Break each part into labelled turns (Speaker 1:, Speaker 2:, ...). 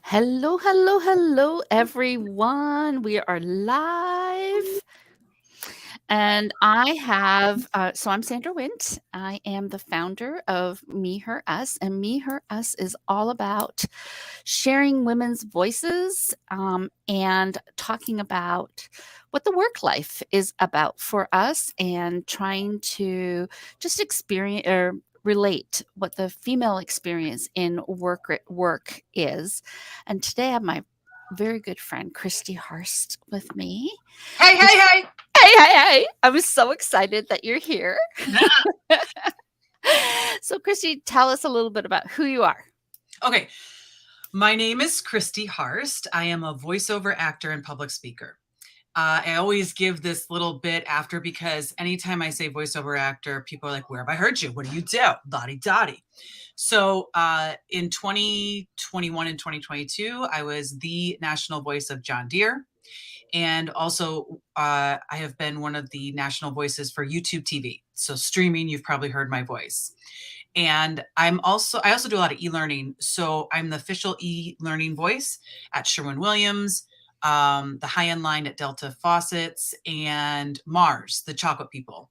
Speaker 1: Hello, hello, hello, everyone. We are live. And so I'm Sandra Wint. I am the founder of Me, Her, Us. And Me, Her, Us is all about sharing women's voices and talking about what the work life is about for us and trying to just experience or relate what the female experience in work is. And today I have my very good friend Christy Harst with me.
Speaker 2: Hey, hey, hey.
Speaker 1: Hey, hey, hey. I'm so excited that you're here. So, Christy, tell us a little bit about who you are.
Speaker 2: Okay. My name is Christy Harst. I am a voiceover actor and public speaker. I always give this little bit after because anytime I say voiceover actor, people are like, where have I heard you? What do you do? Dotty dotty. So in 2021 and 2022, I was the national voice of John Deere. And also, I have been one of the national voices for YouTube TV. So streaming, you've probably heard my voice. And I also do a lot of e-learning. So I'm the official e-learning voice at Sherwin-Williams, the high-end line at Delta Faucets, and Mars, the chocolate people.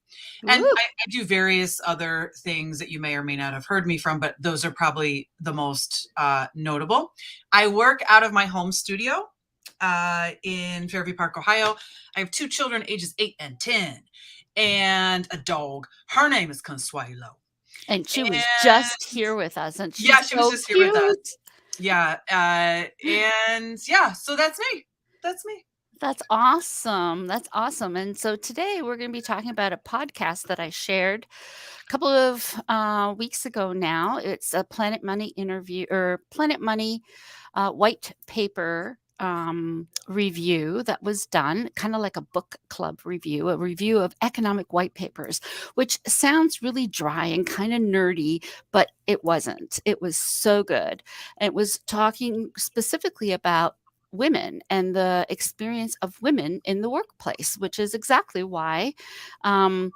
Speaker 2: And
Speaker 1: Woo.
Speaker 2: I do various other things that you may or may not have heard me from, but those are probably the most notable. I work out of my home studio in Fairview Park, Ohio. I have two children, ages 8 and 10, and a dog. Her name is Consuelo.
Speaker 1: And she was
Speaker 2: And
Speaker 1: just here with us, and
Speaker 2: yeah,
Speaker 1: she's
Speaker 2: she was
Speaker 1: so
Speaker 2: just here with us.
Speaker 1: cute.
Speaker 2: Yeah. And yeah, so that's me. That's me.
Speaker 1: That's awesome. That's awesome. And so today we're going to be talking about a podcast that I shared a couple of weeks ago now. It's a Planet Money interview or Planet Money white paper review that was done, kind of like a book club review, a review of economic white papers, which sounds really dry and kind of nerdy, but it wasn't. It was so good. It was talking specifically about women and the experience of women in the workplace, which is exactly why I'm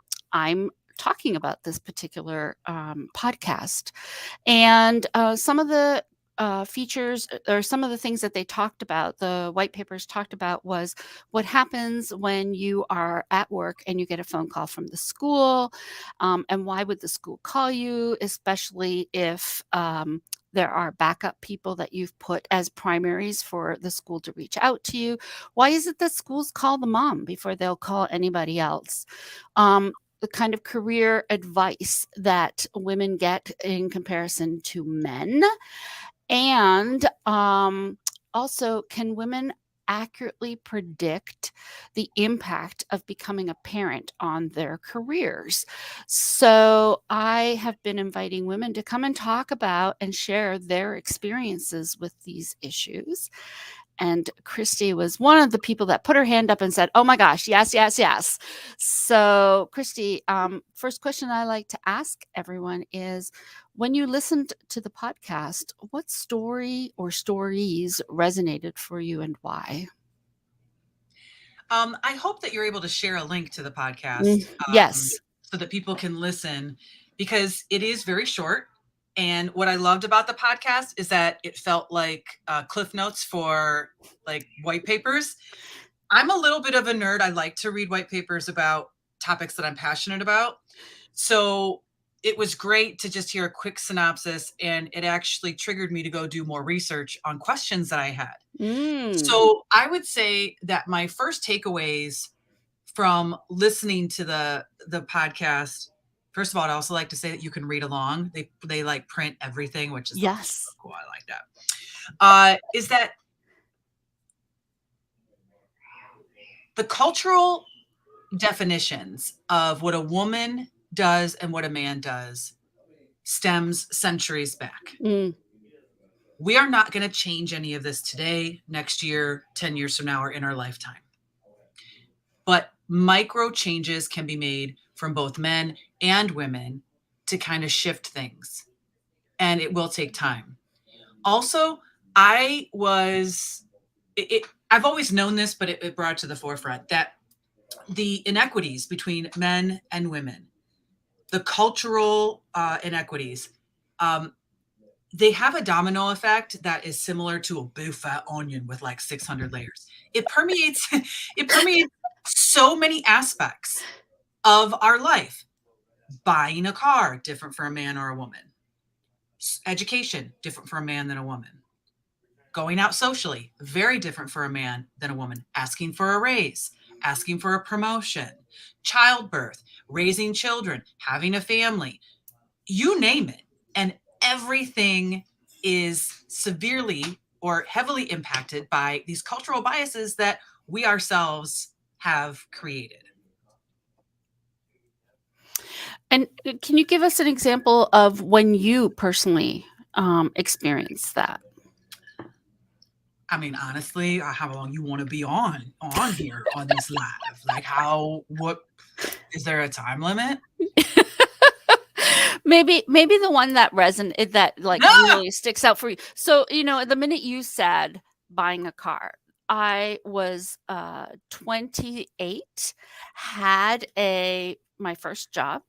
Speaker 1: talking about this particular podcast. And some of the features or some of the things that they talked about, the white papers talked about, was what happens when you are at work and you get a phone call from the school, and why would the school call you, especially if there are backup people that you've put as primaries for the school to reach out to you. Why is it that schools call the mom before they'll call anybody else? The kind of career advice that women get in comparison to men. And also, can women accurately predict the impact of becoming a parent on their careers? So, I have been inviting women to come and talk about and share their experiences with these issues. And Christy was one of the people that put her hand up and said, "Oh my gosh, yes, yes, yes." So, Christy, first question I like to ask everyone is, when you listened to the podcast, what story or stories resonated for you and why?
Speaker 2: I hope that you're able to share a link to the podcast
Speaker 1: Yes.
Speaker 2: so that people can listen because it is very short. And what I loved about the podcast is that it felt like cliff notes for like white papers. I'm a little bit of a nerd. I like to read white papers about topics that I'm passionate about. So it was great to just hear a quick synopsis, and it actually triggered me to go do more research on questions that I had.
Speaker 1: Mm.
Speaker 2: So I would say that my first takeaways from listening to the podcast, first of all, I'd also like to say that you can read along. They like print everything, which is also so
Speaker 1: Yes.
Speaker 2: cool. I like that. Is that the cultural definitions of what a woman does and what a man does stems centuries back.
Speaker 1: Mm.
Speaker 2: We are not going to change any of this today, next year, 10 years from now, or in our lifetime. But micro changes can be made from both men and women to kind of shift things. And it will take time. Also, I was, I've always known this, but it brought to the forefront that the inequities between men and women, the cultural inequities, um, they have a domino effect that is similar to a big fat onion with like 600 layers. It permeates it permeates so many aspects of our life. Buying a car, different for a man or a woman. Education, different for a man than a woman. Going out socially, very different for a man than a woman. Asking for a raise, asking for a promotion, childbirth, raising children, having a family, you name it. And everything is severely or heavily impacted by these cultural biases that we ourselves have created.
Speaker 1: And can you give us an example of when you personally experienced that?
Speaker 2: I mean, honestly, how long you want to be on here on this live? Like, what is there a time limit?
Speaker 1: Maybe the one that that like
Speaker 2: Ah!
Speaker 1: really sticks out for you. So, the minute you said buying a car, I was 28, had a my first job,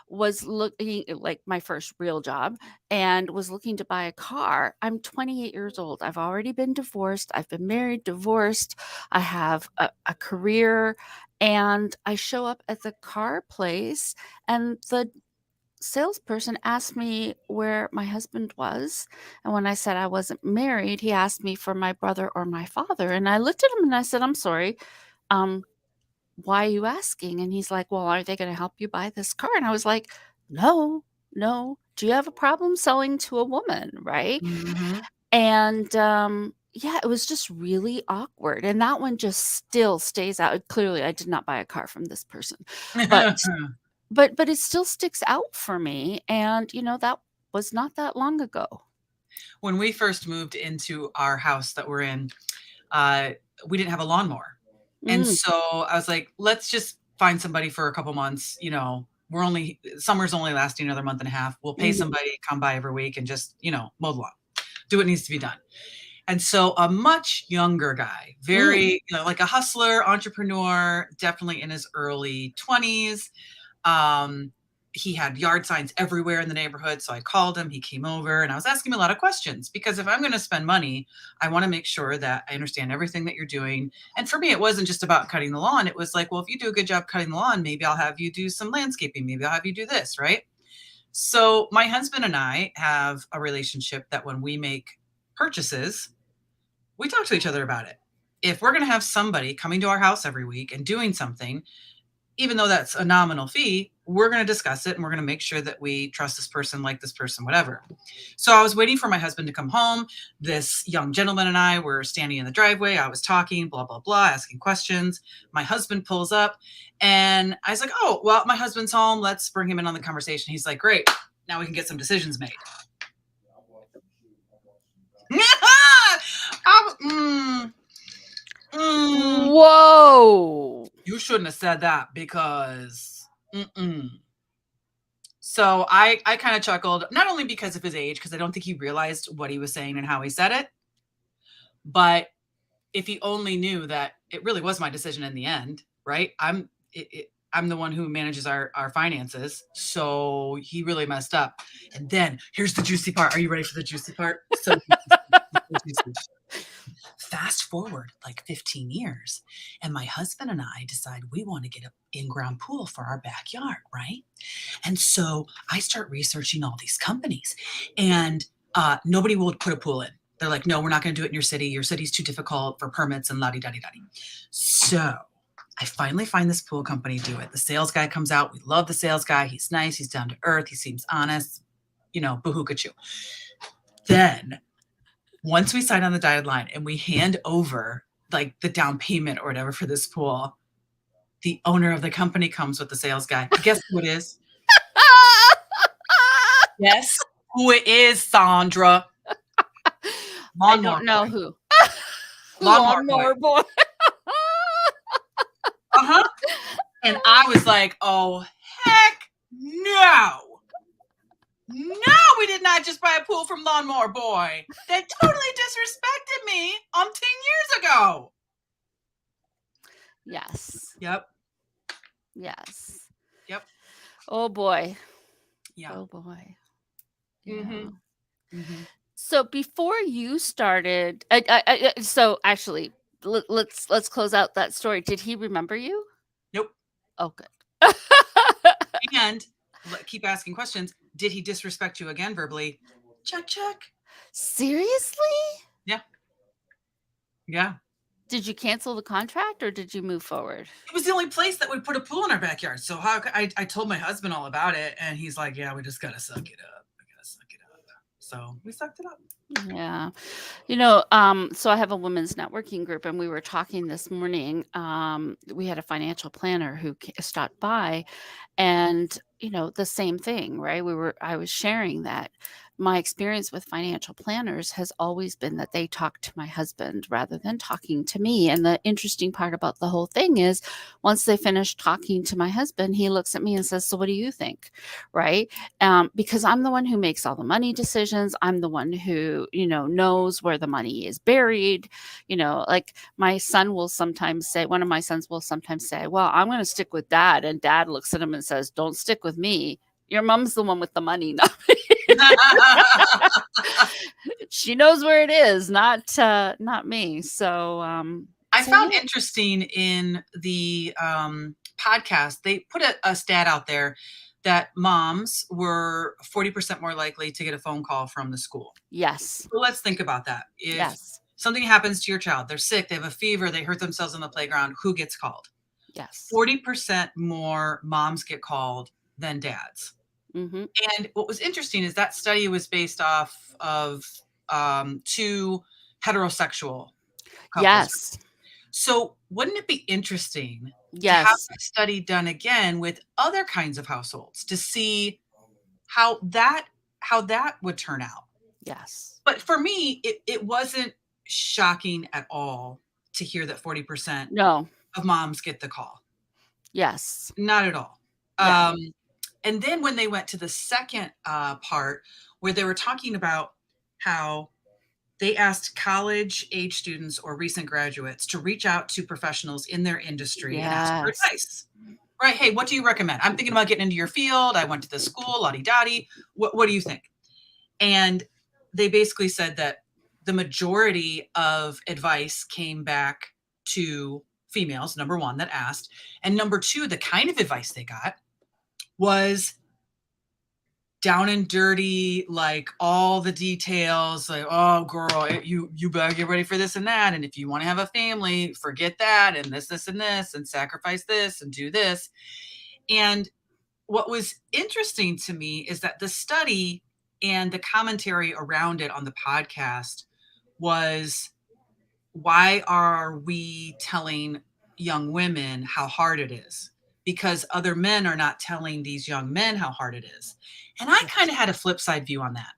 Speaker 1: was looking like my first real job, and was looking to buy a car. I'm 28 years old. I've already been divorced. I've been married, divorced. I have a career, and I show up at the car place, and the salesperson asked me where my husband was. And when I said I wasn't married, he asked me for my brother or my father. And I looked at him and I said, I'm sorry. Um, why are you asking? And he's like, well, are they going to help you buy this car? And I was like, no, no. Do you have a problem selling to a woman? Right.
Speaker 2: Mhm.
Speaker 1: And yeah, it was just really awkward. And that one just still stays out. Clearly, I did not buy a car from this person, but but it still sticks out for me, and, that was not that long ago.
Speaker 2: When we first moved into our house that we're in, uh, we didn't have a lawnmower. And
Speaker 1: Mm,
Speaker 2: so I was like, let's just find somebody for a couple months. Summer's only lasting another month and a half. We'll pay
Speaker 1: mhm,
Speaker 2: somebody, come by every week and just, mow the lawn, do what needs to be done. And so a much younger guy,
Speaker 1: mm.
Speaker 2: very, like a hustler, entrepreneur, definitely in his early 20s. Um, he had yard signs everywhere in the neighborhood. So I called him, he came over, and I was asking him a lot of questions because if I'm going to spend money, I want to make sure that I understand everything that you're doing. And for me, it wasn't just about cutting the lawn. It was like, well, if you do a good job cutting the lawn, maybe I'll have you do some landscaping. Maybe I'll have you do this, right? So my husband and I have a relationship that when we make purchases, we talk to each other about it. If we're going to have somebody coming to our house every week and doing something, even though that's a nominal fee, we're going to discuss it and we're going to make sure that we trust this person, like this person, whatever. So I was waiting for my husband to come home. This young gentleman and I were standing in the driveway. I was talking, blah, blah, blah, asking questions. My husband pulls up and I was like, oh, well, my husband's home. Let's bring him in on the conversation. He's like, great. Now we can get some decisions made. Mm,
Speaker 1: Whoa!
Speaker 2: you shouldn't have said that because So I kind of chuckled, not only because of his age, because I don't think he realized what he was saying and how he said it, but if he only knew that it really was my decision in the end, right? I'm the one who manages our finances, so he really messed up. And then here's the juicy part. Are you ready for the juicy part? So juicy. Fast forward like 15 years, and my husband and I decide we want to get an in-ground pool for our backyard, right? And so I start researching all these companies, and nobody will put a pool in. They're like, no, we're not going to do it in your city. Your city's too difficult for permits and la-di-da-di-da-di. So I finally find this pool company do it. The sales guy comes out. We love the sales guy. He's nice. He's down to earth. He seems honest. Boo-hoo-ka-choo. Then once we sign on the dotted line and we hand over like the down payment or whatever for this pool, the owner of the company comes with the sales guy. Guess who it is? Guess who it is, Sandra?
Speaker 1: I
Speaker 2: Lawnmower
Speaker 1: don't know
Speaker 2: boy.
Speaker 1: who.
Speaker 2: Lawnmower boy.
Speaker 1: Lawnmower boy.
Speaker 2: Uh-huh. And I was like, oh, heck no. No, we did not just buy a pool from Lawnmower Boy. They totally disrespected me 10 years ago.
Speaker 1: Yes.
Speaker 2: Yep.
Speaker 1: Yes.
Speaker 2: Yep.
Speaker 1: Oh boy.
Speaker 2: Yeah.
Speaker 1: Oh boy. Yeah.
Speaker 2: Mm-hmm. Mhm.
Speaker 1: So before you started, so actually, let's close out that story. Did he remember you?
Speaker 2: Nope.
Speaker 1: Oh, good.
Speaker 2: And keep asking questions. Did he disrespect you again verbally? Check, check.
Speaker 1: Seriously?
Speaker 2: Yeah. Yeah.
Speaker 1: Did you cancel the contract or did you move forward?
Speaker 2: It was the only place that would put a pool in our backyard. So I told my husband all about it, and he's like, "Yeah, we just gotta suck it up. We gotta suck it up." So we sucked it up.
Speaker 1: Yeah. So I have a women's networking group and we were talking this morning. We had a financial planner who stopped by and, the same thing, right? I was sharing that my experience with financial planners has always been that they talk to my husband rather than talking to me. And the interesting part about the whole thing is once they finish talking to my husband, he looks at me and says, "So what do you think?" Right? Because I'm the one who makes all the money decisions. I'm the one who, knows where the money is buried. Like one of my sons will sometimes say, "Well, I'm going to stick with dad." And dad looks at him and says, "Don't stick with me. Your mom's the one with the money, not me." She knows where it is, not me.
Speaker 2: I
Speaker 1: So
Speaker 2: found
Speaker 1: yeah.
Speaker 2: interesting in the podcast, they put a stat out there that moms were 40% more likely to get a phone call from the school.
Speaker 1: Yes.
Speaker 2: So let's think about that. If
Speaker 1: Yes.
Speaker 2: something happens to your child, they're sick, they have a fever, they hurt themselves on the playground, who gets called?
Speaker 1: Yes.
Speaker 2: 40% more moms get called than dads.
Speaker 1: Mhm.
Speaker 2: And what was interesting is that study was based off of two heterosexual couples.
Speaker 1: Yes.
Speaker 2: So wouldn't it be interesting to have
Speaker 1: Yes.
Speaker 2: that study done again with other kinds of households to see how that would turn out?
Speaker 1: Yes.
Speaker 2: But for me, it wasn't shocking at all to hear that 40%
Speaker 1: No.
Speaker 2: of moms get the call.
Speaker 1: Yes.
Speaker 2: Not at all.
Speaker 1: Yeah.
Speaker 2: And then when they went to the second part where they were talking about how they asked college age students or recent graduates to reach out to professionals in their industry and ask for
Speaker 1: Yes.
Speaker 2: advice. Right? Hey, what do you recommend? I'm thinking about getting into your field. I went to this school, lottie dottie. What do you think? And they basically said that the majority of advice came back to females, number one, that asked. And number two, the kind of advice they got was down and dirty, like all the details, like, oh girl, you better get ready for this and that. And if you want to have a family, forget that, and this, and this, and sacrifice this and do this. And what was interesting to me is that the study and the commentary around it on the podcast was, why are we telling young women how hard it is? Because other men are not telling these young men how hard it is. And I kind of had a flip side view on that.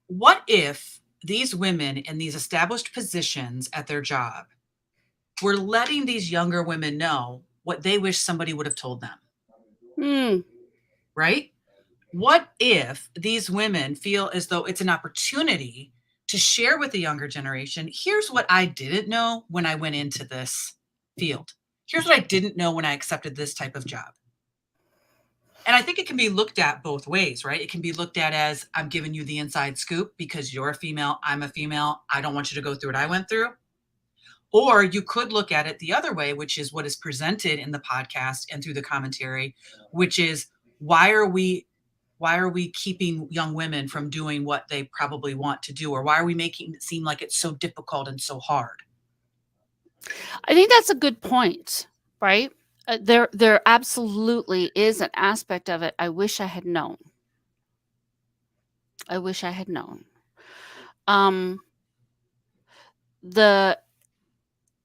Speaker 2: What if these women in these established positions at their job were letting these younger women know what they wish somebody would have told them?
Speaker 1: Mm.
Speaker 2: Right? What if these women feel as though it's an opportunity to share with the younger generation, here's what I didn't know when I went into this field. Here's what I didn't know when I accepted this type of job. And I think it can be looked at both ways, right? It can be looked at as, I'm giving you the inside scoop because you're a female, I'm a female, I don't want you to go through what I went through. Or you could look at it the other way, which is what is presented in the podcast and through the commentary, which is, why are we keeping young women from doing what they probably want to do? Or why are we making it seem like it's so difficult and so hard?
Speaker 1: I think that's a good point, right? There absolutely is an aspect of it I wish I had known. I wish I had known. Um, the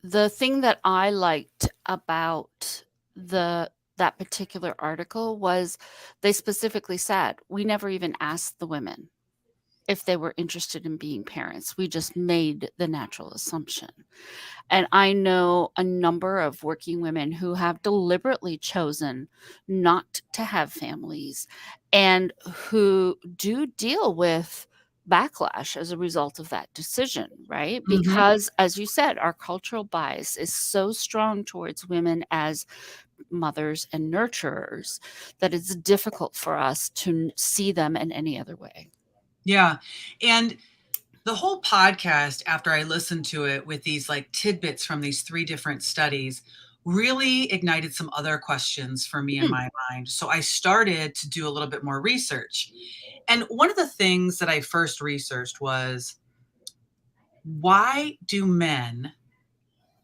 Speaker 1: the thing that I liked about that particular article was they specifically said, "We never even asked the women if they were interested in being parents. We just made the natural assumption." And I know a number of working women who have deliberately chosen not to have families and who do deal with backlash as a result of that decision, right?
Speaker 2: Mm-hmm.
Speaker 1: Because, as you said, our cultural bias is so strong towards women as mothers and nurturers that it's difficult for us to see them in any other way.
Speaker 2: Yeah. And the whole podcast, after I listened to it with these like tidbits from these three different studies, really ignited some other questions for me in
Speaker 1: Hmm.
Speaker 2: my mind. So I started to do a little bit more research. And one of the things that I first researched was, why do men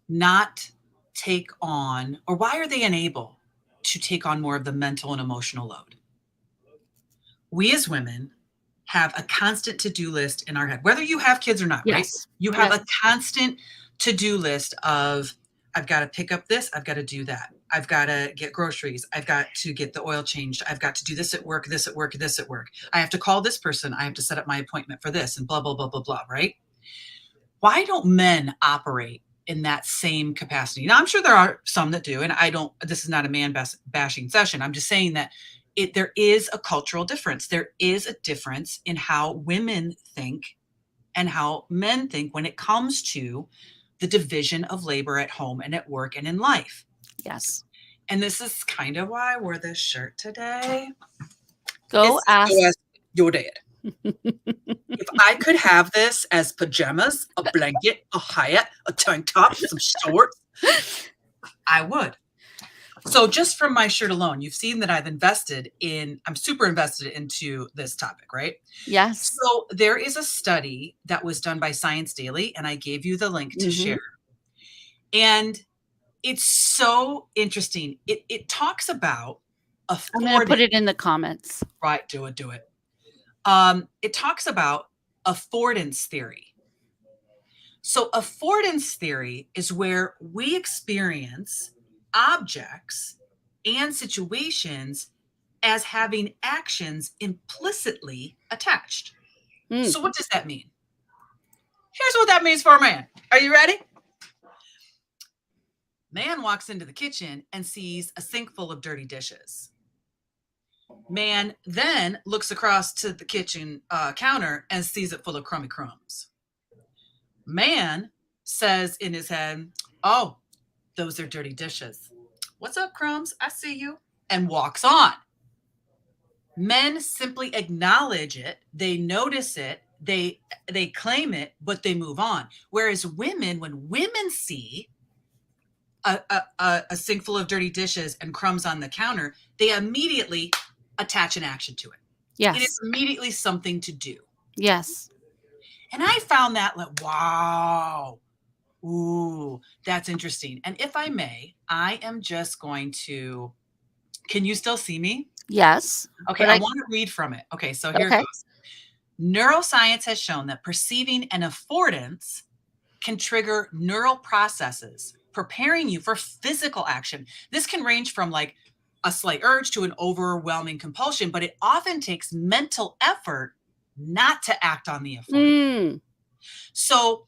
Speaker 2: not take on, or why are they unable to take on more of the mental and emotional load? We as women have a constant to-do list in our head, whether you have kids or not, right?
Speaker 1: Yes.
Speaker 2: You have
Speaker 1: Yes.
Speaker 2: a constant to-do list of, I've got to pick up this, I've got to do that. I've got to get groceries. I've got to get the oil changed. I've got to do this at work, this at work, this at work. I have to call this person. I have to set up my appointment for this and blah, blah, blah, blah, blah, right? Why don't men operate in that same capacity? Now, I'm sure there are some that do, and this is not a man bashing session. I'm just saying that there is a cultural difference. There is a difference in how women think and how men think when it comes to the division of labor at home and at work and in life.
Speaker 1: Yes.
Speaker 2: And this is kind of why I wore this shirt today.
Speaker 1: Go
Speaker 2: It's to
Speaker 1: ask.
Speaker 2: go ask your dad. If I could have this as pajamas, a blanket, a hat, a tank top, some shorts, I would. So just from my shirt alone, you've seen that I'm super invested into this topic, right?
Speaker 1: Yes.
Speaker 2: So there is a study that was done by Science Daily, and I gave you the link to
Speaker 1: Mhm.
Speaker 2: share. And it's so interesting. It talks about
Speaker 1: I'm gonna put
Speaker 2: affordance,
Speaker 1: it in the comments.
Speaker 2: right? Do it. It talks about affordance theory. So, affordance theory is where we experience objects and situations as having actions implicitly attached.
Speaker 1: Mm.
Speaker 2: So, what does that mean? Here's what that means for a man. Are you ready? Man walks into the kitchen and sees a sink full of dirty dishes. Man then looks across to the kitchen counter and sees it full of crummy crumbs. Man says in his head, "Oh, those are dirty dishes. What's up, crumbs? I see you." And walks on. Men simply acknowledge it, they notice it, they claim it, but they move on. Whereas women, when women see a sink full of dirty dishes and crumbs on the counter, they immediately attach an action to it. It is
Speaker 1: Yes.
Speaker 2: immediately something to do.
Speaker 1: Yes.
Speaker 2: And I found that like, wow, ooh, that's interesting. And if I may, I am just going to, can you still see me?
Speaker 1: Yes.
Speaker 2: Okay,
Speaker 1: But
Speaker 2: I
Speaker 1: I
Speaker 2: want to read from it. Okay, so here it
Speaker 1: okay.
Speaker 2: goes. Neuroscience has shown that perceiving an affordance can trigger neural processes, preparing you for physical action. This can range from like a slight urge to an overwhelming compulsion, but it often takes mental effort not to act on the affordance.
Speaker 1: Mm.
Speaker 2: So,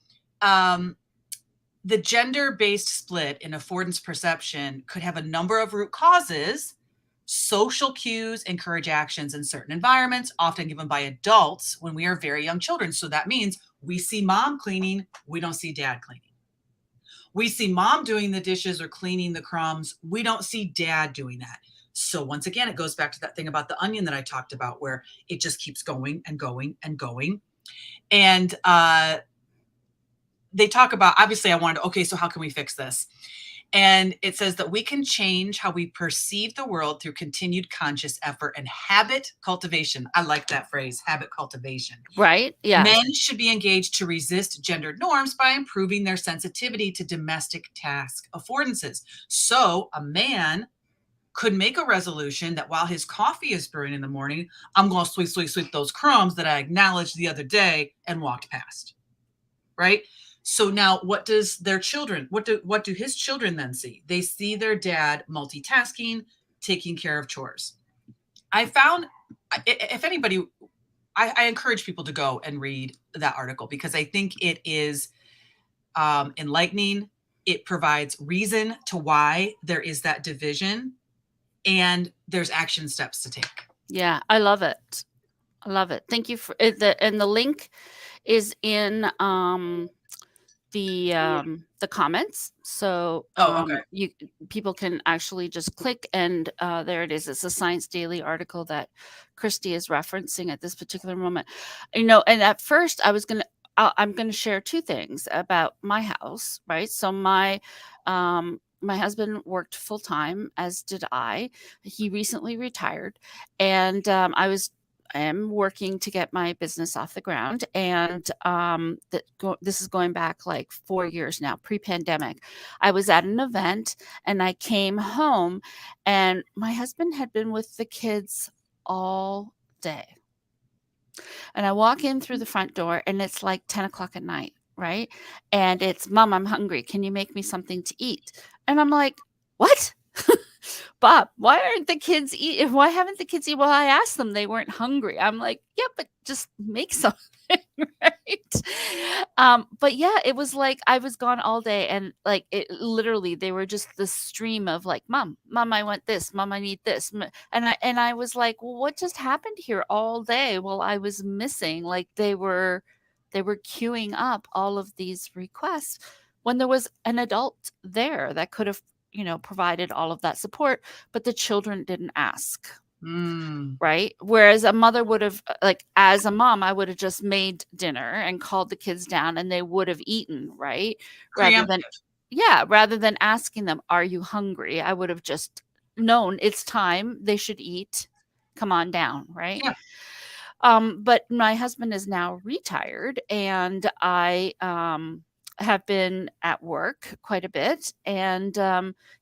Speaker 2: the gender-based split in affordance perception could have a number of root causes. Social cues encourage actions in certain environments, often given by adults when we are very young children. So that means we see mom cleaning, we don't see dad cleaning. We see mom doing the dishes or cleaning the crumbs, we don't see dad doing that. So once again, it goes back to that thing about the onion that I talked about, where it just keeps going and going and going. And they talk about, obviously I wanted, okay, so how can we fix this? And it says that we can change how we perceive the world through continued conscious effort and habit cultivation. I like that phrase, habit cultivation.
Speaker 1: Right? Yes.
Speaker 2: Men should be engaged to resist gendered norms by improving their sensitivity to domestic task affordances. So a man could make a resolution that while his coffee is brewing in the morning, I'm going to sweep those crumbs that I acknowledged the other day and walked past. Right? So now what do his children then see? They see their dad multitasking, taking care of chores. I found, if anybody, I encourage people to go and read that article because I think it is enlightening. It provides reason to why there is that division, and there's action steps to take.
Speaker 1: Yeah, I love it. I love it. Thank you for the link is in the comments. So
Speaker 2: Oh, okay.
Speaker 1: you people can actually just click and there it is. It's a Science Daily article that Christy is referencing at this particular moment. And at first I'm gonna share two things about my house, right? So my husband worked full time, as did I. He recently retired, and I am working to get my business off the ground, and this is going back like 4 years now, pre-pandemic. I was at an event, and I came home, and my husband had been with the kids all day. And I walk in through the front door, and it's like 10 o'clock at night, right? And it's, Mom, I'm hungry. Can you make me something to eat? And I'm like, what? Bob, why haven't the kids eat? Well, I asked them, they weren't hungry. I'm like, yeah, but just make something, right? But yeah, it was like I was gone all day, and like it literally, they were just the stream of like, Mom, I want this, Mom, I need this. And I was like, well, what just happened here all day? Well, I was missing, like they were queuing up all of these requests when there was an adult there that could have provided all of that support, but the children didn't ask,
Speaker 2: Mm.
Speaker 1: right? Whereas a mother would have, like, as a mom, I would have just made dinner and called the kids down and they would have eaten, right? Rather than,
Speaker 2: Preemptive.
Speaker 1: yeah, rather than asking them, are you hungry? I would have just known it's time, they should eat. Come on down, right?
Speaker 2: Yeah.
Speaker 1: But my husband is now retired, and I have been at work quite a bit, and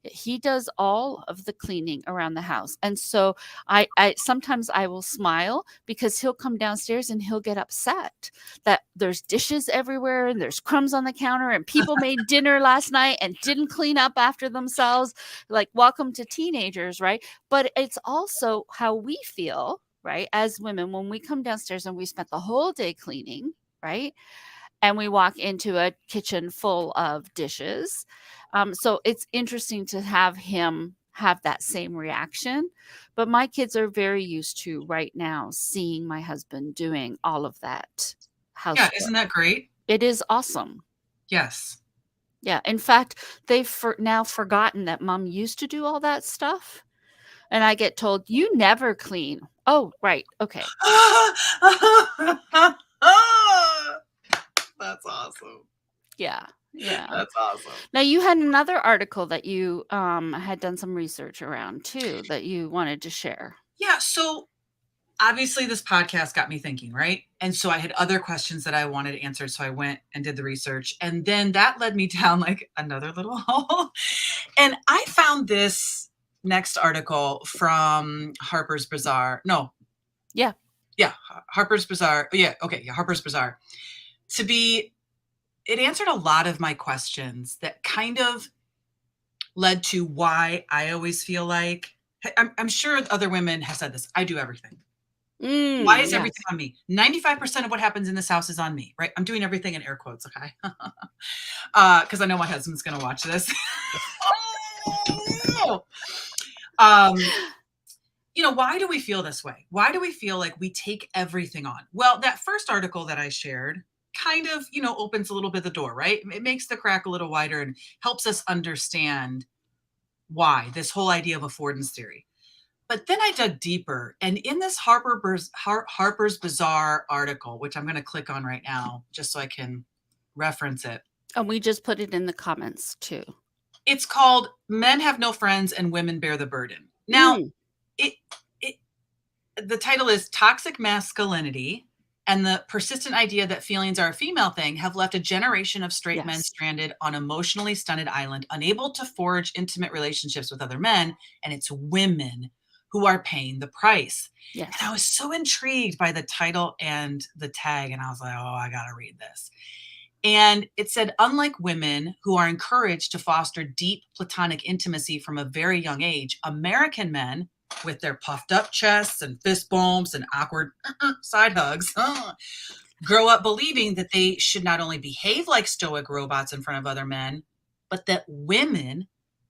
Speaker 1: he does all of the cleaning around the house. And so I sometimes I will smile because he'll come downstairs and he'll get upset that there's dishes everywhere and there's crumbs on the counter and people made dinner last night and didn't clean up after themselves. Like, welcome to teenagers, right? But it's also how we feel, right, as women, when we come downstairs and we spent the whole day cleaning, right? And we walk into a kitchen full of dishes. So it's interesting to have him have that same reaction. But my kids are very used to right now seeing my husband doing all of that
Speaker 2: Yeah.
Speaker 1: housework.
Speaker 2: Isn't that great?
Speaker 1: It is awesome.
Speaker 2: Yes.
Speaker 1: Yeah. In fact, they've now forgotten that mom used to do all that stuff. And I get told, you never clean. Oh, right. Okay.
Speaker 2: That's awesome.
Speaker 1: Yeah. Yeah.
Speaker 2: That's awesome.
Speaker 1: Now you had another article that you had done some research around too that you wanted to share.
Speaker 2: Yeah. So obviously, this podcast got me thinking, right? And so I had other questions that I wanted answered. So I went and did the research. And then that led me down like another little hole. And I found this next article from Harper's Bazaar. No.
Speaker 1: Yeah.
Speaker 2: Yeah. Harper's Bazaar. Yeah. Okay. Yeah. Harper's Bazaar. It answered a lot of my questions that kind of led to why I always feel like, I'm sure other women have said this. I do everything. Why is
Speaker 1: Yes.
Speaker 2: everything on me? 95% of what happens in this house is on me, right? I'm doing everything in air quotes, okay? Because I know my husband's going to watch this. Oh! Why do we feel this way? Why do we feel like we take everything on? Well, that first article that I shared kind of, opens a little bit the door, right? It makes the crack a little wider and helps us understand why this whole idea of affordance theory. But then I dug deeper, and in this Harper's Bazaar article, which I'm going to click on right now just so I can reference it.
Speaker 1: And we just put it in the comments too.
Speaker 2: It's called "Men Have No Friends and Women Bear the Burden." Now, the title is "Toxic Masculinity and the Persistent Idea That Feelings Are a Female Thing Have Left a Generation of Straight Men
Speaker 1: Yes.
Speaker 2: Stranded on a Emotionally Stunted Island, Unable to Forge Intimate Relationships with Other Men, and it's women who are paying the price."
Speaker 1: Yes.
Speaker 2: And I was so intrigued by the title and the tag, and I was like, oh, I got to read this. And it said, unlike women who are encouraged to foster deep platonic intimacy from a very young age, American men, with their puffed up chests and fist bumps and awkward side hugs, grow up believing that they should not only behave like stoic robots in front of other men, but that women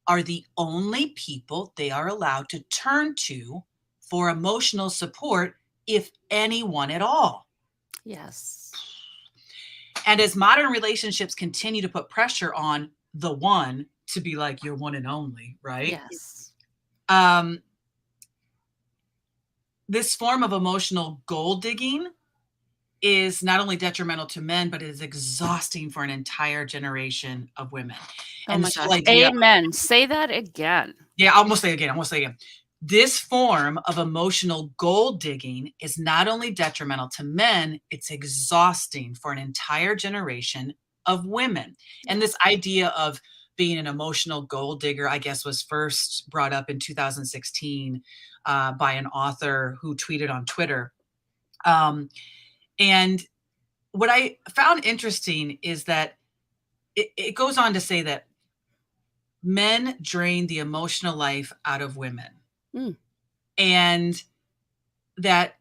Speaker 2: are the only people they are allowed to turn to for emotional support, if anyone at all.
Speaker 1: Yes.
Speaker 2: And as modern relationships continue to put pressure on the one to be like your one and only, right?
Speaker 1: Yes.
Speaker 2: Um, this form of emotional gold digging is not only detrimental to men, but it is exhausting for an entire generation of women.
Speaker 1: Oh
Speaker 2: And
Speaker 1: my
Speaker 2: this whole
Speaker 1: gosh.
Speaker 2: idea of,
Speaker 1: Amen. Say that again.
Speaker 2: yeah, I'll almost say it again. I won't say it again. This form of emotional gold digging is not only detrimental to men, it's exhausting for an entire generation of women. And this
Speaker 1: Yes.
Speaker 2: idea of being an emotional gold digger, I guess, was first brought up in 2016 by an author who tweeted on Twitter. And what I found interesting is that it goes on to say that men drain the emotional life out of women,
Speaker 1: Mm.
Speaker 2: and that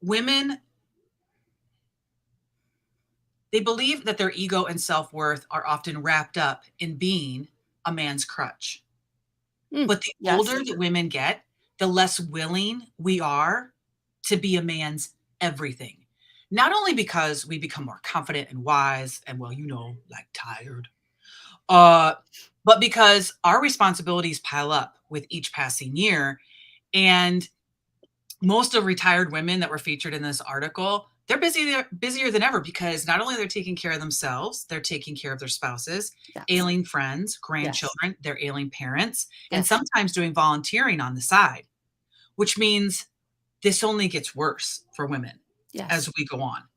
Speaker 2: women, they believe that their ego and self-worth are often wrapped up in being a man's crutch.
Speaker 1: Mm.
Speaker 2: But the
Speaker 1: Yes.
Speaker 2: older that women get, the less willing we are to be a man's everything. Not only because we become more confident and wise and, well, like tired, uh, but because our responsibilities pile up with each passing year. And most of retired women that were featured in this article, they're busier than ever because not only they're taking care of themselves, they're taking care of their spouses,
Speaker 1: Yes.
Speaker 2: ailing friends,
Speaker 1: Yes.
Speaker 2: grandchildren, they're ailing parents, and
Speaker 1: Yes.
Speaker 2: sometimes doing volunteering on the side, which means this only gets worse for women as
Speaker 1: Yes.
Speaker 2: we go on.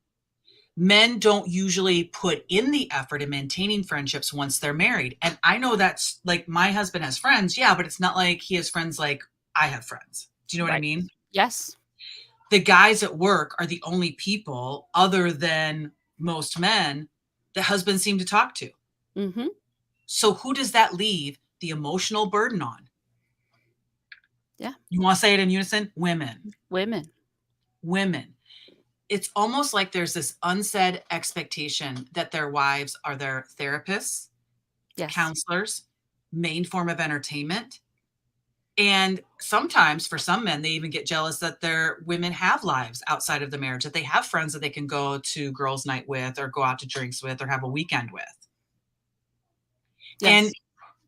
Speaker 2: Men don't usually put in the effort in maintaining friendships once they're married. And I know that's like my husband has friends, yeah, but it's not like he has friends like I have friends. Do you know what I
Speaker 1: Right.
Speaker 2: mean?
Speaker 1: Yes.
Speaker 2: The guys at work are the only people other than most men that husbands seem to talk to.
Speaker 1: Mhm.
Speaker 2: So who does that leave the emotional burden on?
Speaker 1: Yeah.
Speaker 2: You want to say it in unison? Women.
Speaker 1: Women.
Speaker 2: Women. It's almost like there's this unsaid expectation that their wives are their therapists,
Speaker 1: Yes.
Speaker 2: counselors, main form of entertainment. And sometimes for some men, they even get jealous that their women have lives outside of the marriage, that they have friends that they can go to girls' night with or go out to drinks with or have a weekend with. And
Speaker 1: Yes.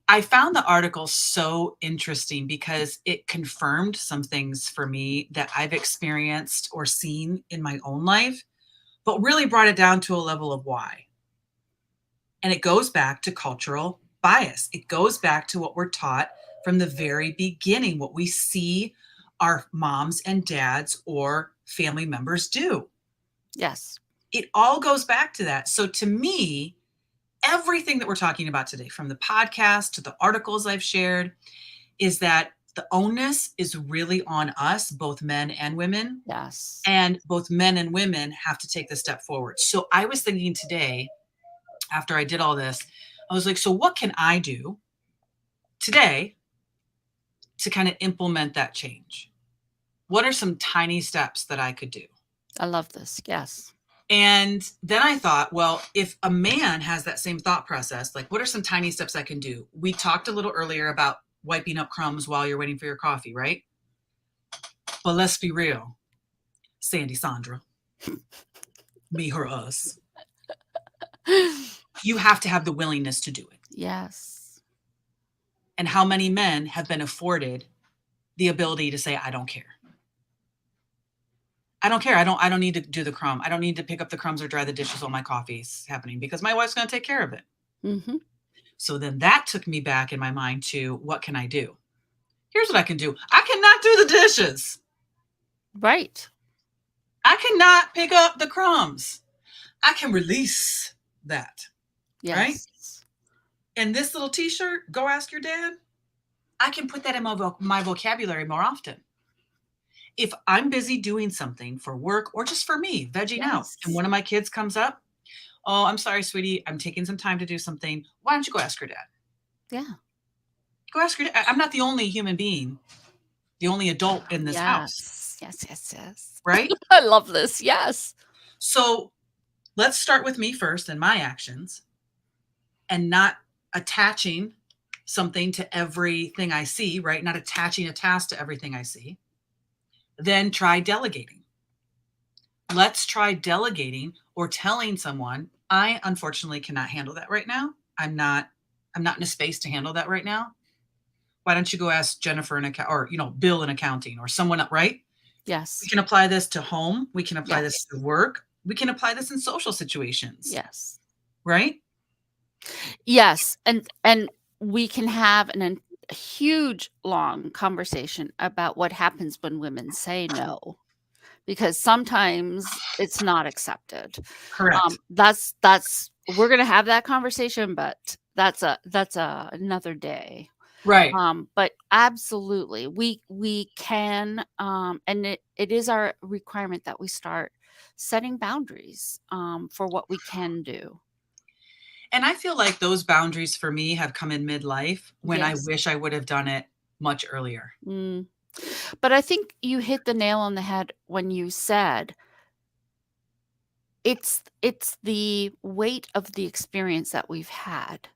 Speaker 2: I found the article so interesting because it confirmed some things for me that I've experienced or seen in my own life, but really brought it down to a level of why. And it goes back to cultural bias. It goes back to what we're taught from the very beginning, what we see our moms and dads or family members do.
Speaker 1: Yes.
Speaker 2: It all goes back to that. So to me, everything that we're talking about today, from the podcast to the articles I've shared, is that the onus is really on us, both men and women.
Speaker 1: Yes.
Speaker 2: And both men and women have to take the step forward. So I was thinking today, after I did all this, I was like, so what can I do today to kind of implement that change? What are some tiny steps that I could do?
Speaker 1: I love this. Yes.
Speaker 2: And then I thought, well, if a man has that same thought process, like what are some tiny steps I can do? We talked a little earlier about wiping up crumbs while you're waiting for your coffee, right? But let's be real, Sandy, Sandra, me, her, us. You have to have the willingness to do it.
Speaker 1: Yes.
Speaker 2: And how many men have been afforded the ability to say, I don't care. I don't care. I don't need to do the crumb. I don't need to pick up the crumbs or dry the dishes while my coffee's happening because my wife's going to take care of it.
Speaker 1: Mhm.
Speaker 2: So then that took me back in my mind to what can I do? Here's what I can do. I cannot do the dishes.
Speaker 1: Right.
Speaker 2: I cannot pick up the crumbs. I can release that, right?
Speaker 1: Yes.
Speaker 2: And this little t-shirt, go ask your dad. I can put that in my vocabulary more often. If I'm busy doing something for work or just for me, vegging out, and
Speaker 1: Yes.
Speaker 2: one of my kids comes up, oh, I'm sorry, sweetie, I'm taking some time to do something. Why don't you go ask your dad?
Speaker 1: Yeah.
Speaker 2: Go ask your dad. I'm not the only human being, the only adult in this house,
Speaker 1: Yes. Yes. Yes. Yes.
Speaker 2: right?
Speaker 1: I love this. Yes.
Speaker 2: So let's start with me first and my actions and not attaching something to everything I see, right? Not attaching a task to everything I see. Then try delegating. Let's try delegating or telling someone, I unfortunately cannot handle that right now. I'm not in a space to handle that right now. Why don't you go ask Jennifer in account, or Bill in accounting, or someone up, right? We
Speaker 1: Yes.
Speaker 2: can apply this to home. We can apply this
Speaker 1: Yes.
Speaker 2: to work. We can apply this in social situations,
Speaker 1: Yes.
Speaker 2: right?
Speaker 1: Yes, and we can have a huge, long conversation about what happens when women say no, because sometimes it's not accepted.
Speaker 2: Correct.
Speaker 1: That's we're gonna have that conversation, but that's another day.
Speaker 2: Right.
Speaker 1: But absolutely, we can, and it is our requirement that we start setting boundaries, for what we can do.
Speaker 2: And I feel like those boundaries for me have come in midlife when I
Speaker 1: Yes.
Speaker 2: wish I would have done it much earlier.
Speaker 1: Mm. But I think you hit the nail on the head when you said it's the weight of the experience that we've had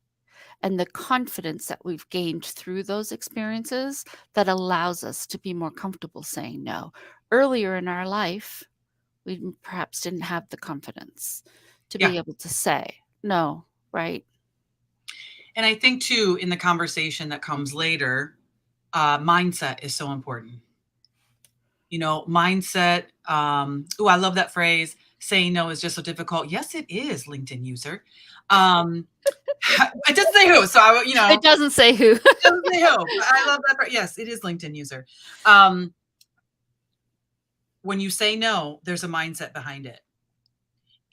Speaker 1: and the confidence that we've gained through those experiences that allows us to be more comfortable saying no. Earlier in our life, we perhaps didn't have the confidence to
Speaker 2: Yeah.
Speaker 1: be able to say no, right?
Speaker 2: And I think too, in the conversation that comes later, mindset is so important. Mindset. Oh, I love that phrase. Saying no is just so difficult. Yes, it is, LinkedIn user. Um, it doesn't say who, so
Speaker 1: It doesn't say who.
Speaker 2: it doesn't say who. But I love that. Yes, it is LinkedIn user. Um, when you say no, there's a mindset behind it.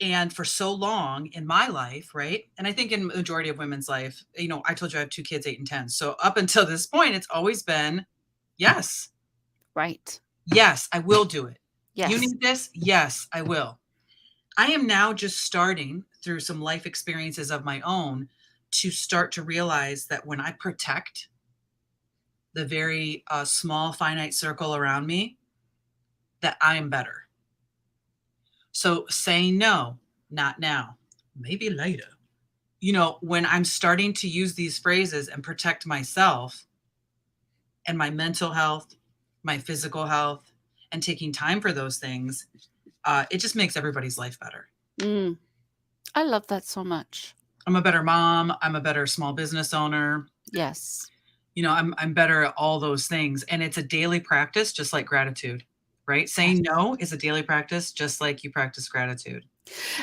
Speaker 2: And for so long in my life, right? And I think in majority of women's life, I told you I have 2 kids, 8 and 10. So up until this point, it's always been, yes,
Speaker 1: Right.
Speaker 2: yes, I will do it. You
Speaker 1: Yes.
Speaker 2: need this? Yes, I will. I am now just starting through some life experiences of my own to start to realize that when I protect the very small finite circle around me, that I am better. So saying no, not now, maybe later. When I'm starting to use these phrases and protect myself and my mental health, my physical health, and taking time for those things, it just makes everybody's life better.
Speaker 1: Mm, I love that so much.
Speaker 2: I'm a better mom. I'm a better small business owner.
Speaker 1: Yes.
Speaker 2: I'm better at all those things. And it's a daily practice, just like gratitude, right?
Speaker 1: Yes.
Speaker 2: Saying no is a daily practice, just like you practice gratitude.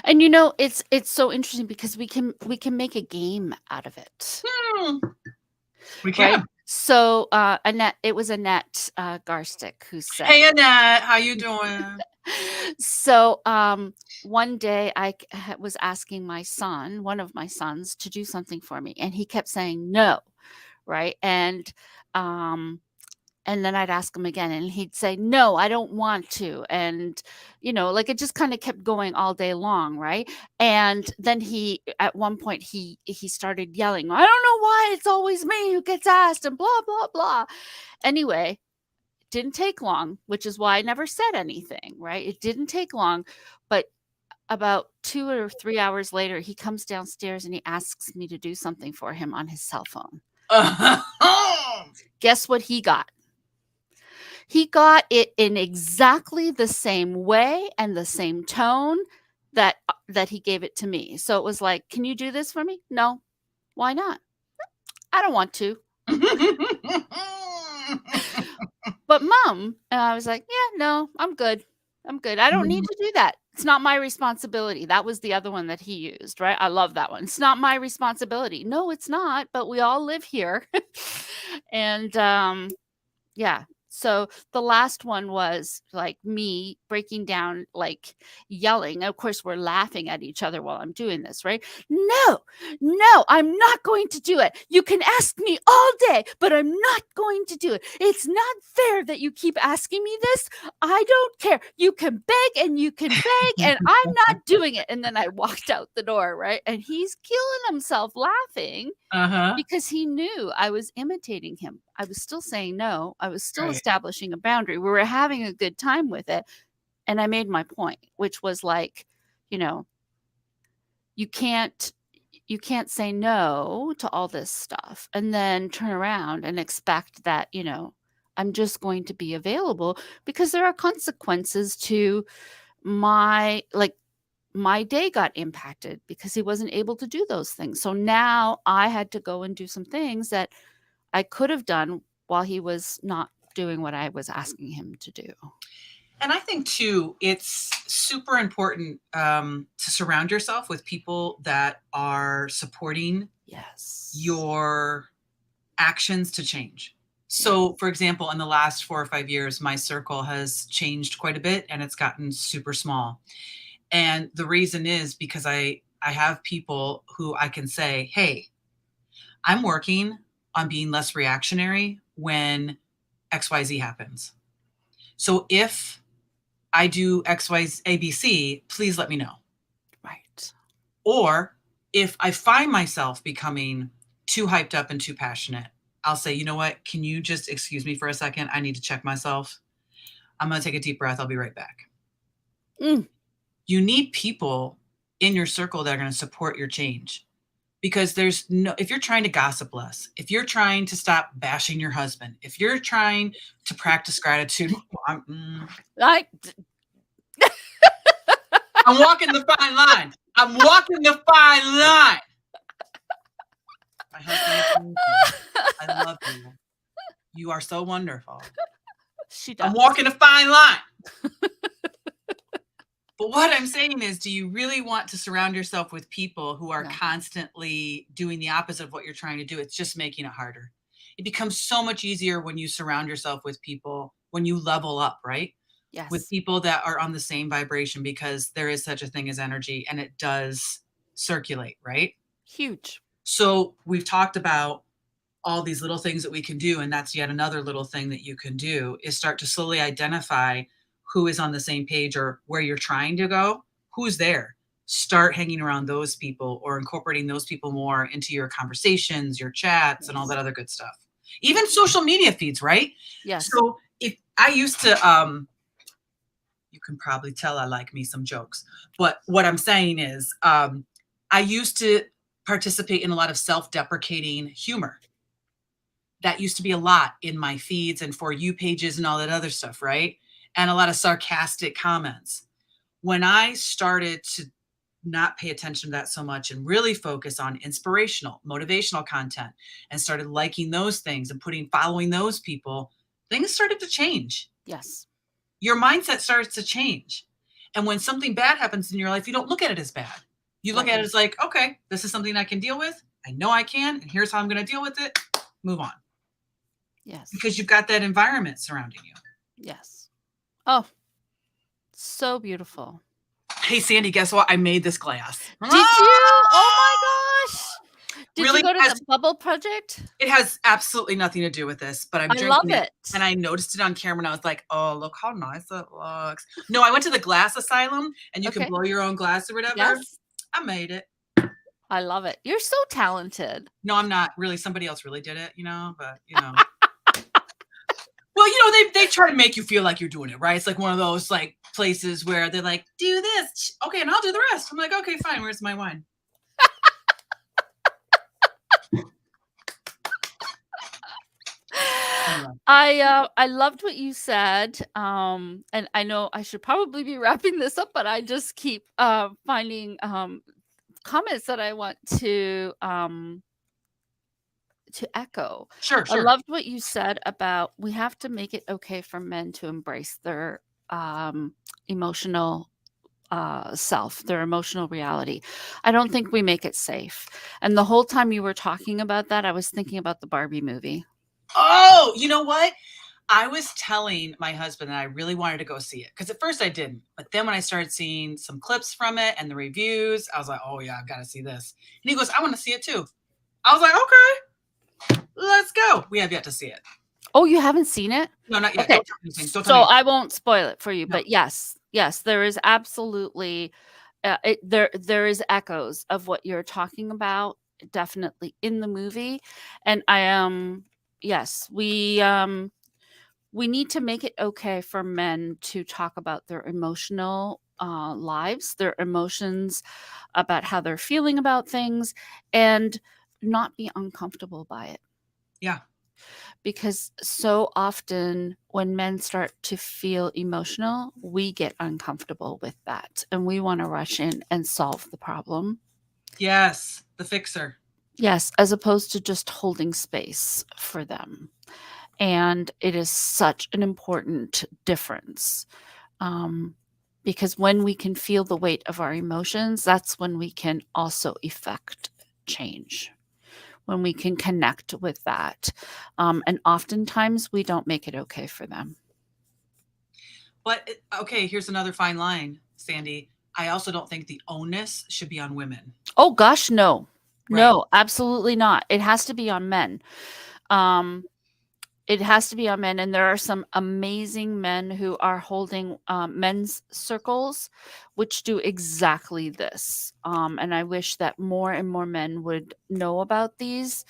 Speaker 1: And it's so interesting because we can make a game out of it,
Speaker 2: Hmm, we
Speaker 1: right?
Speaker 2: can.
Speaker 1: So, it was Annette, Garstick who said
Speaker 2: Hey, Annette, how you doing?
Speaker 1: so, one day was asking my son, one of my sons, to do something for me, and he kept saying no, right? Um And then I'd ask him again, and he'd say, "No, I don't want to." And, like, it just kinda kept going all day long, right? And then at one point, he started yelling, "I don't know why it's always me who gets asked," and blah, blah, blah. Anyway, it didn't take long, which is why I never said anything, right? It didn't take long, but about 2 or 3 hours later, he comes downstairs and he asks me to do something for him on his cell phone. Guess what he got? He got it in exactly the same way and the same tone that he gave it to me. So it was like, "Can you do this for me?" "No." "Why not?" "I don't want to." "But mom," and I was like, "Yeah, no, I'm good. I'm good. I don't need to do that. It's not my responsibility." That was the other one that he used, right? I love that one. "It's not my responsibility." "No, it's not, but we all live here." And, yeah. So the last one was like me breaking down, like yelling. Of course, we're laughing at each other while I'm doing this, right? "No, no, I'm not going to do it. You can ask me all day, but I'm not going to do it. It's not fair that you keep asking me this. I don't care. You can beg and you can beg, and I'm not doing it." And then I walked out the door, right? And he's killing himself laughing
Speaker 2: Uh-huh.
Speaker 1: because he knew I was imitating him. I was still saying no. I was still
Speaker 2: Right.
Speaker 1: establishing a boundary. We were having a good time with it, and I made my point, which was like, you know, you can't you can't say no to all this stuff and then turn around and expect that, I'm just going to be available because there are consequences to my like my day got impacted because he wasn't able to do those things. So now I had to go and do some things that I could have done while he was not doing what I was asking him to do.
Speaker 2: And I think too, it's super important to surround yourself with people that are supporting
Speaker 1: Yes.
Speaker 2: your actions to change.
Speaker 1: Yeah.
Speaker 2: So, for example, in the last 4 or 5 years, my circle has changed quite a bit and it's gotten super small. And the reason is because I have people who I can say, "Hey, I'm working on being less reactionary when XYZ happens. So if I do XY ABC, please let me know."
Speaker 1: Right.
Speaker 2: Or if I find myself becoming too hyped up and too passionate, I'll say, "You know what? Can you just excuse me for a second? I need to check myself. I'm going to take a deep breath. I'll be right back."
Speaker 1: Mm.
Speaker 2: You need people in your circle that are going to support your change, because there's no, if you're trying to gossip less, if you're trying to stop bashing your husband, if you're trying to practice gratitude,
Speaker 1: I
Speaker 2: I'm walking the fine line. I'm walking the fine line. My husband is amazing. I love you. You are so wonderful.
Speaker 1: She
Speaker 2: I'm
Speaker 1: does.
Speaker 2: walking a fine line. But what I'm saying is, do you really want to surround yourself with people who are
Speaker 1: No.
Speaker 2: constantly doing the opposite of what you're trying to do? It's just making it harder. It becomes so much easier when you surround yourself with people, when you level up, right? With
Speaker 1: Yes.
Speaker 2: people that are on the same vibration, because there is such a thing as energy and it does circulate, right?
Speaker 1: Huge.
Speaker 2: So we've talked about all these little things that we can do, and that's yet another little thing that you can do, is start to slowly identify who is on the same page or where you're trying to go, who's there. Start hanging around those people or incorporating those people more into your conversations, your chats, and all
Speaker 1: Yes.
Speaker 2: that other good stuff. Even social media feeds, right?
Speaker 1: Yes.
Speaker 2: So if I used to you can probably tell I like me some jokes. But what I'm saying is, I used to participate in a lot of self-deprecating humor. That used to be a lot in my feeds and For You pages and all that other stuff, right? And a lot of sarcastic comments. When I started to not pay attention to that so much and really focus on inspirational, motivational content and started liking those things and following those people, things started to change.
Speaker 1: Yes.
Speaker 2: Your mindset starts to change. And when something bad happens in your life, you don't look at it as bad. You look
Speaker 1: Right.
Speaker 2: at it as like, okay, this is something I can deal with. I know I can, and here's how I'm going to deal with it. Move on.
Speaker 1: Yes.
Speaker 2: Because you've got that environment surrounding you.
Speaker 1: Yes. Oh, so beautiful.
Speaker 2: Hey, Sandy, guess what? I made this glass.
Speaker 1: Did you? Oh my gosh. Did you
Speaker 2: Really?
Speaker 1: go to the bubble project?
Speaker 2: It has absolutely nothing to do with this, but I'm
Speaker 1: I love
Speaker 2: drinking it.
Speaker 1: it.
Speaker 2: And I noticed it on camera and I was like, oh, look how nice it looks. No, I went to the glass asylum and you can
Speaker 1: Okay.
Speaker 2: blow your own glass or whatever.
Speaker 1: Yes.
Speaker 2: I made it.
Speaker 1: I love it. You're so talented.
Speaker 2: No, I'm not really. Somebody else really did it, but Well, they try to make you feel like you're doing it, right? It's like one of those like places where they're like, do this. Okay, and I'll do the rest. I'm like, okay, fine. Where's my wine? Anyway.
Speaker 1: I loved what you said. And I know I should probably be wrapping this up, but I just keep finding comments that I want to echo.
Speaker 2: Sure,
Speaker 1: I
Speaker 2: sure.
Speaker 1: loved what you said about we have to make it okay for men to embrace their emotional self, their emotional reality. I don't think we make it safe. And the whole time you were talking about that, I was thinking about the Barbie movie.
Speaker 2: Oh, you know what? I was telling my husband that I really wanted to go see it because at first I didn't. But then when I started seeing some clips from it and the reviews, I was like, oh, yeah, I've got to see this. And he goes, I want to see it too. I was like, okay, let's go. We have yet to see it.
Speaker 1: Oh, you haven't seen it?
Speaker 2: No, not yet.
Speaker 1: Okay.
Speaker 2: Don't tell me anything. Don't
Speaker 1: So
Speaker 2: tell me.
Speaker 1: I won't spoil it for you,
Speaker 2: No.
Speaker 1: but yes, there is absolutely there is echoes of what you're talking about definitely in the movie. And yes, we need to make it okay for men to talk about their emotional lives, their emotions, about how they're feeling about things, and not be uncomfortable by it.
Speaker 2: Yeah.
Speaker 1: because so often when men start to feel emotional, we get uncomfortable with that and we want to rush in and solve the problem.
Speaker 2: Yes, the fixer.
Speaker 1: Yes, as opposed to just holding space for them. And it is such an important difference. Um, because when we can feel the weight of our emotions, that's when we can also effect change, when we can connect with that. And oftentimes we don't make it okay for them.
Speaker 2: But okay, here's another fine line, Sandy. I also don't think the onus should be on women.
Speaker 1: Oh gosh, no.
Speaker 2: Right.
Speaker 1: No, absolutely not. It has to be on men. Um, it has to be on men, and there are some amazing men who are holding, men's circles, which do exactly this, and I wish that more and more men would know about these,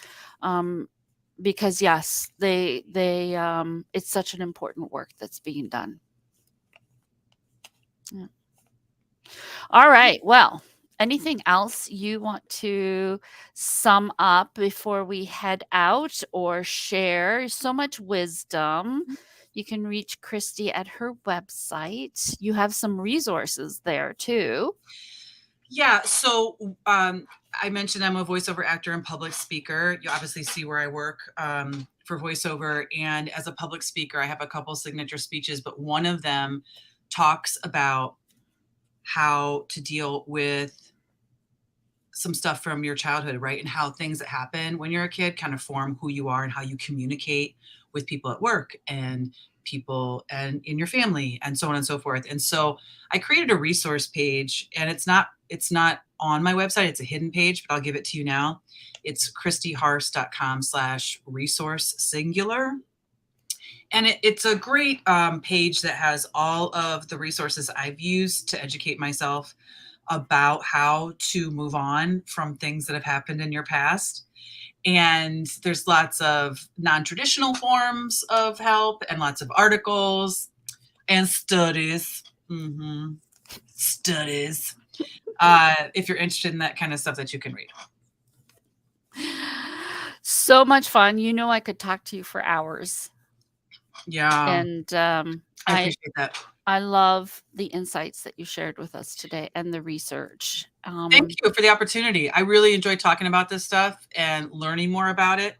Speaker 1: because yes, it's such an important work that's being done. Yeah. All right. Well, anything else you want to sum up before we head out or share? So much wisdom. You can reach Christy at her website. You have some resources there too.
Speaker 2: Yeah. So I mentioned I'm a voiceover actor and public speaker. You obviously see where I work for voiceover. And as a public speaker, I have a couple signature speeches, but one of them talks about how to deal with some stuff from your childhood, right? And how things that happen when you're a kid kind of form who you are and how you communicate with people at work and people and in your family and so on and so forth. And so I created a resource page, and it's not on my website. It's a hidden page, but I'll give it to you now. It's christyharst.com/resource singular. And it's a great page that has all of the resources I've used to educate myself about how to move on from things that have happened in your past. And there's lots of non-traditional forms of help and lots of articles and studies. Studies. If you're interested in that kind of stuff that you can read.
Speaker 1: So much fun. You know, I could talk to you for hours.
Speaker 2: Yeah,
Speaker 1: And
Speaker 2: I appreciate that.
Speaker 1: I love the insights that you shared with us today and the research.
Speaker 2: Thank you for the opportunity. I really enjoyed talking about this stuff and learning more about it.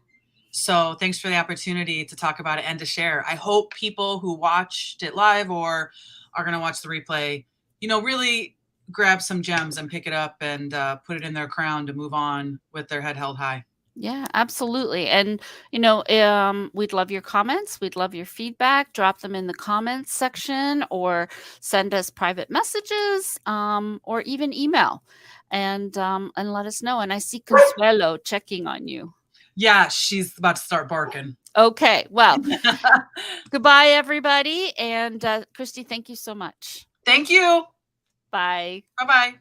Speaker 2: So thanks for the opportunity to talk about it and to share. I hope people who watched it live or are going to watch the replay, really grab some gems and pick it up and put it in their crown to move on with their head held high.
Speaker 1: Yeah, absolutely. And, we'd love your comments. We'd love your feedback. Drop them in the comments section or send us private messages, or even email and let us know. And I see Consuelo checking on you.
Speaker 2: Yeah, she's about to start barking.
Speaker 1: Okay. Well, goodbye, everybody. And Christy, thank you so much.
Speaker 2: Thank you.
Speaker 1: Bye.
Speaker 2: Bye-bye.